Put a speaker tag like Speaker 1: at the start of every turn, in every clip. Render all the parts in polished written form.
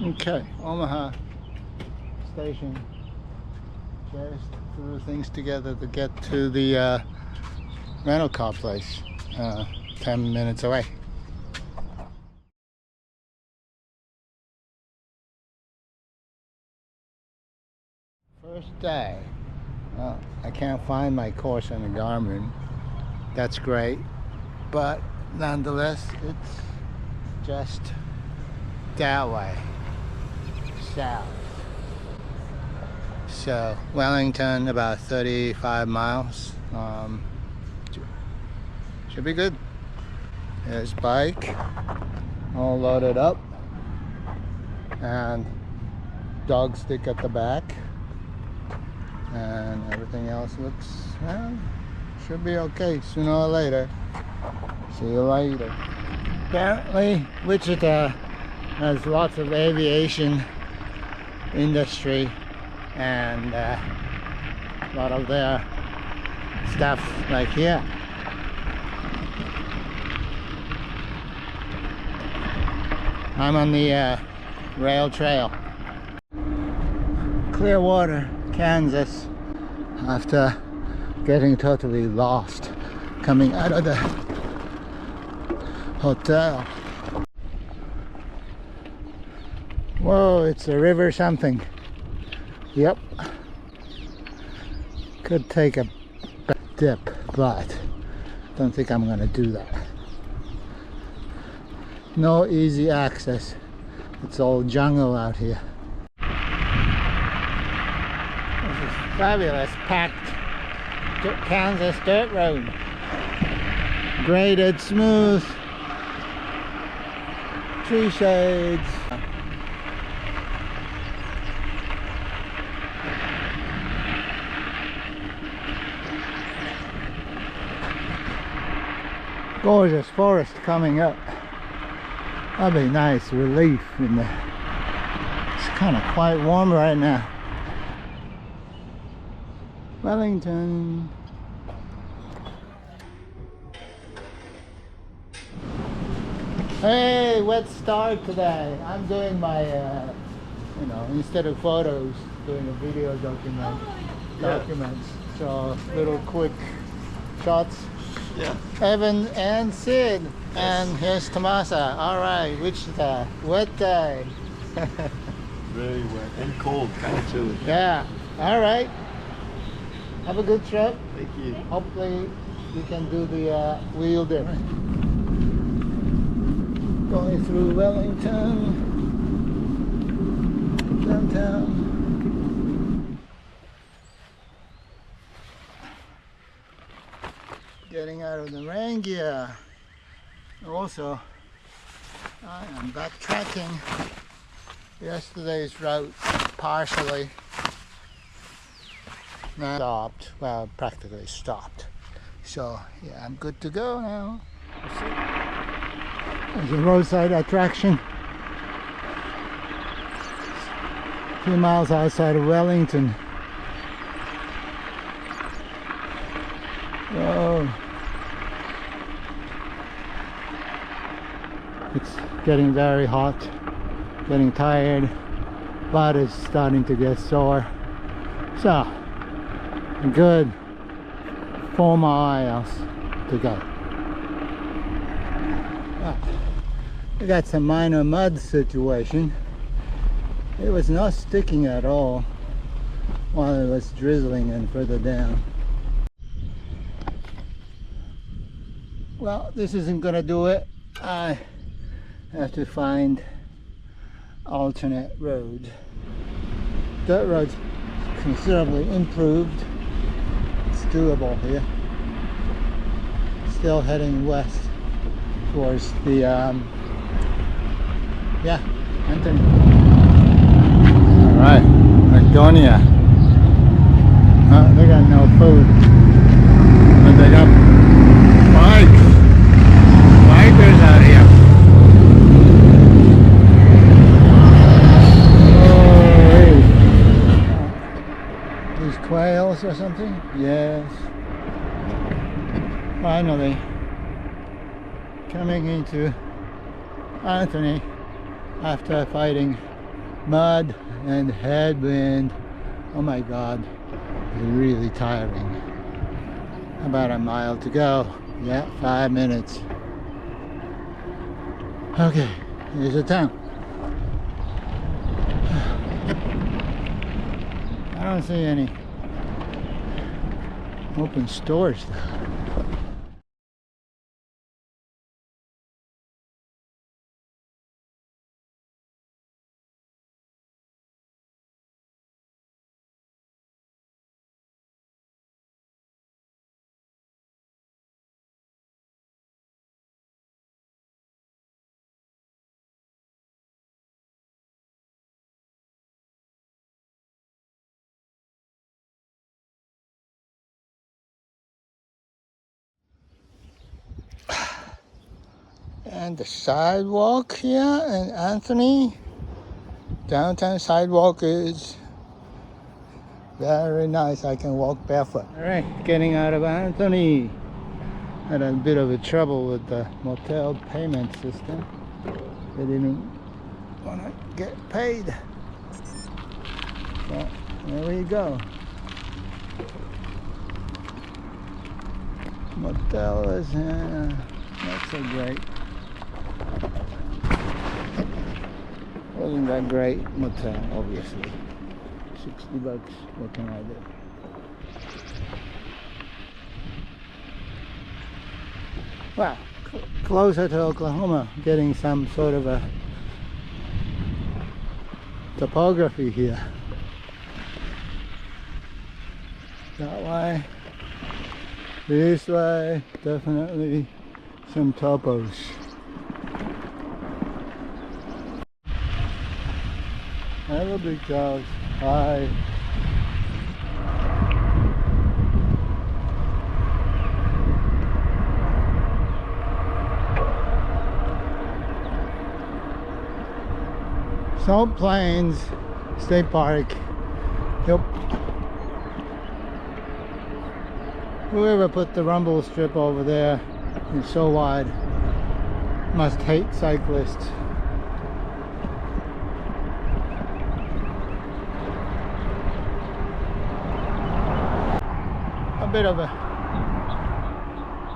Speaker 1: Okay, Omaha station. Just threw things together to get to the rental car place. 10 minutes away. First day. Well, I can't find my course on the Garmin. That's great, but nonetheless, it's just that way, south. So Wellington, about 35 miles. Should be good. There's bike, all loaded up, and dog stick at the back, and everything else looks, well, should be okay sooner or later. See you later. Apparently Wichita has lots of aviation industry, and a lot of their stuff like here. I'm on the rail trail. Clearwater, Kansas, after getting totally lost coming out of the hotel. Whoa, it's a river something. Yep. Could take a dip, but don't think I'm gonna do that. No easy access. It's all jungle out here. This is fabulous, packed Kansas dirt road. Graded, smooth, tree shades. Gorgeous forest coming up. That'd be nice relief in the. It's kind of quite warm right now. Wellington. Hey, wet start today. I'm doing my, you know, instead of photos, doing a video documents. So little quick shots.
Speaker 2: Yeah.
Speaker 1: Evan and Sid, yes. And here's Tomasa. All right, Wichita, wet day.
Speaker 2: Very wet and cold, kind of chilly.
Speaker 1: Yeah. All right. Have a good trip.
Speaker 2: Thank you.
Speaker 1: Hopefully you can do the wheel dip. Going through Wellington, downtown. Getting out of the rain gear. Also, I am backtracking yesterday's route partially. Now stopped, well, practically stopped. So yeah, I'm good to go now. There's a roadside attraction a few miles outside of Wellington. Oh, it's getting very hot, getting tired, body's starting to get sore. So, a good 4 miles to go. We got some minor mud situation. It was not sticking at all while it was drizzling and further down. Well, this isn't gonna do it. I have to find alternate road. Dirt road's considerably improved. It's doable here. Still heading west towards the yeah, Anthony. All right, Macedonia. They got no food, but they got bikers out here. Oh, these quails or something? Yes. Finally coming into Anthony after fighting mud and headwind. Oh my God, it's really tiring. About a mile to go. Yeah, 5 minutes. Okay, here's the town. I don't see any open stores though. And the sidewalk here in Anthony, downtown sidewalk is very nice. I can walk barefoot. All right, getting out of Anthony. Had a bit of a trouble with the motel payment system. They didn't want to get paid. So there we go. Motel is not so great. Wasn't that great motel, obviously. $60, what can I do? Wow, closer to Oklahoma, getting some sort of a topography here. That way, this way, definitely some topos. Hello, big cows. Hi. Salt Plains State Park. Yep. Whoever put the rumble strip over there is so wide. Must hate cyclists. A bit of a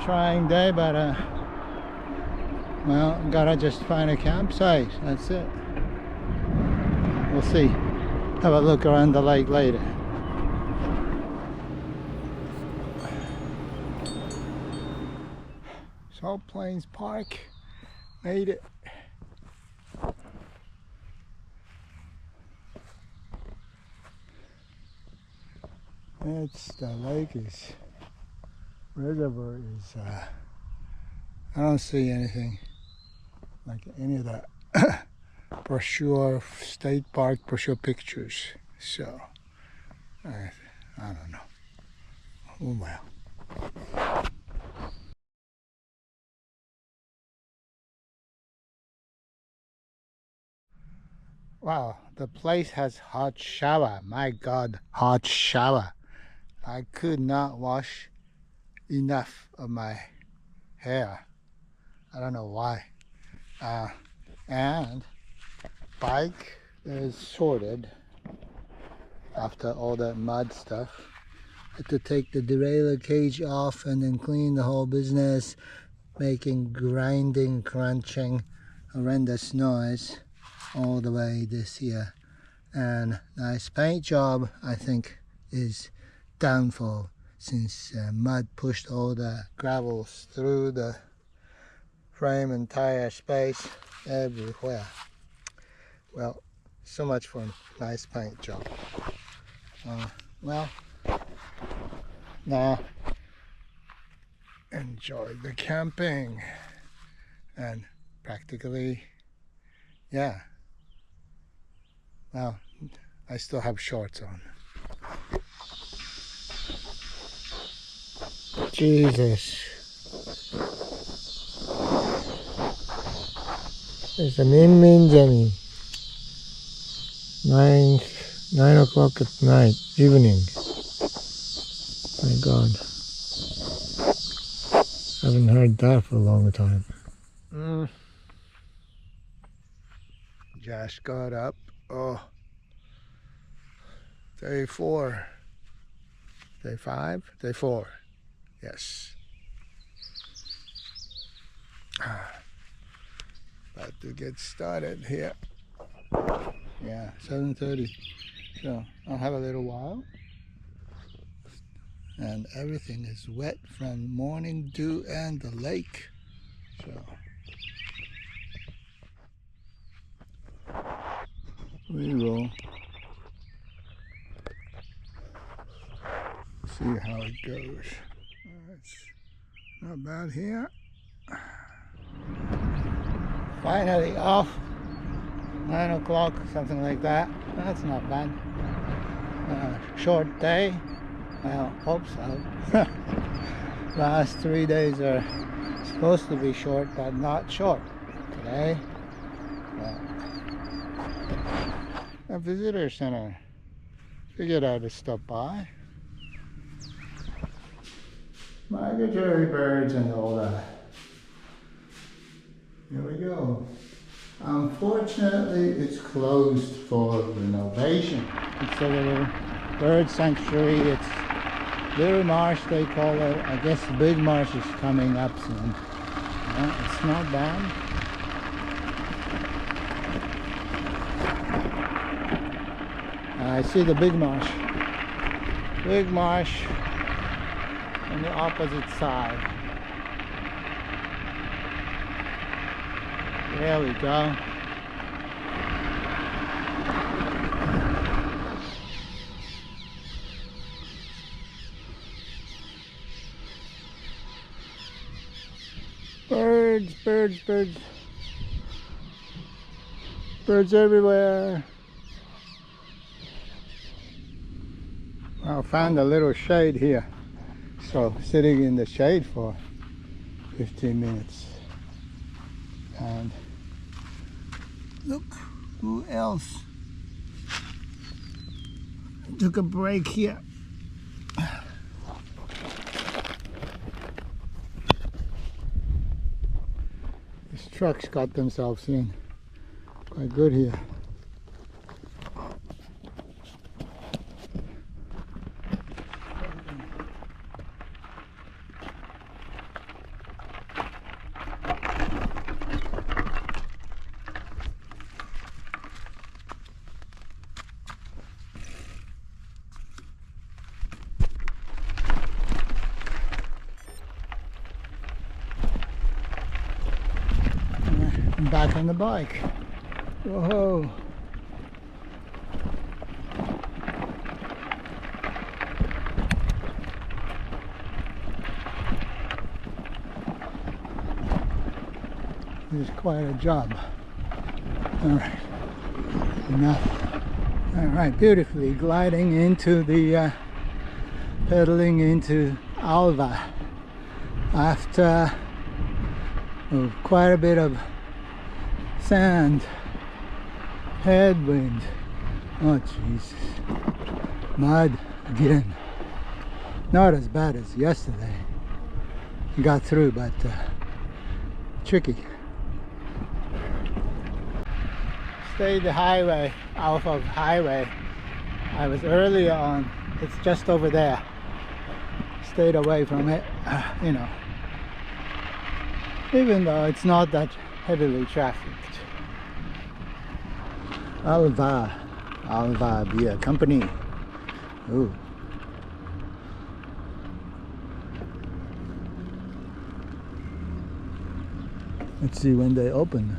Speaker 1: trying day, but well, gotta just find a campsite. That's it. We'll see. Have a look around the lake later. Salt Plains Park. Made it. It's the lake is reservoir is I don't see anything like any of that brochure, state park brochure pictures, so I don't know. Oh well. Wow, the place has hot shower. My God, hot shower. I could not wash enough of my hair. I don't know why. And bike is sorted after all that mud stuff. Had to take the derailleur cage off and then clean the whole business, making grinding, crunching, horrendous noise all the way this year. And nice paint job, I think, is downfall since mud pushed all the gravels through the frame and tire space everywhere. Well, so much for a nice paint job. Well, now enjoy the camping and practically, yeah. Well, I still have shorts on. Jesus. It's a mean Jenny. 9 o'clock at night, evening. My God. Haven't heard that for a long time. Josh got up Oh, day 4. Day 5? Day 4. Yes. About to get started here. Yeah, 7:30. So I'll have a little while. And everything is wet from morning dew and the lake. So we will see how it goes. It's not bad here. Finally off. 9 o'clock, something like that. That's not bad. Short day. Well, hope so. Last 3 days are supposed to be short, but not short today. A visitor center. Figured I'd stop by. Migratory birds and all that. Here we go. Unfortunately, it's closed for renovation. It's a little bird sanctuary. It's Little Marsh, they call it. I guess the Big Marsh is coming up soon. It's not bad. I see the Big Marsh. Big Marsh on the opposite side. There we go. Birds, birds, birds. Birds everywhere. I found a little shade here. So sitting in the shade for 15 minutes. And look, who else? Took a break here. These trucks got themselves in quite good here. Back on the bike. Whoa. It's quite a job. All right, enough. All right, beautifully gliding into the, pedaling into Alva after quite a bit of sand, headwind, oh Jesus, mud again. Not as bad as yesterday. Got through, but tricky. Stayed the highway, off of highway. I was earlier on, it's just over there. Stayed away from it, you know, even though it's not that heavily trafficked. Alva Beer Company. Ooh. Let's see when they open.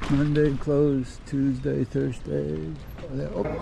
Speaker 1: Monday closed, Tuesday, Thursday. Oh, they're open.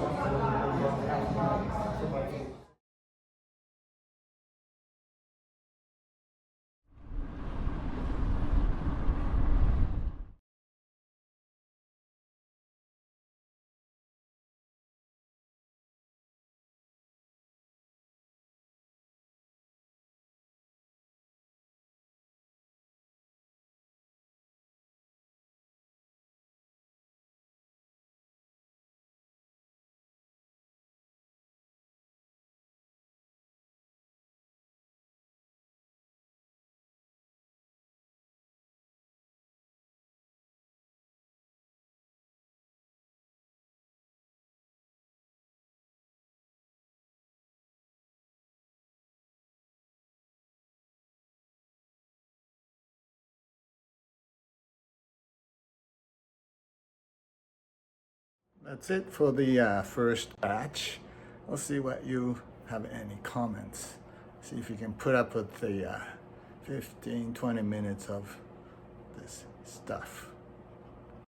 Speaker 1: That's it for the first batch. We'll see what you have any comments. See if you can put up with the 15-20 minutes of this stuff.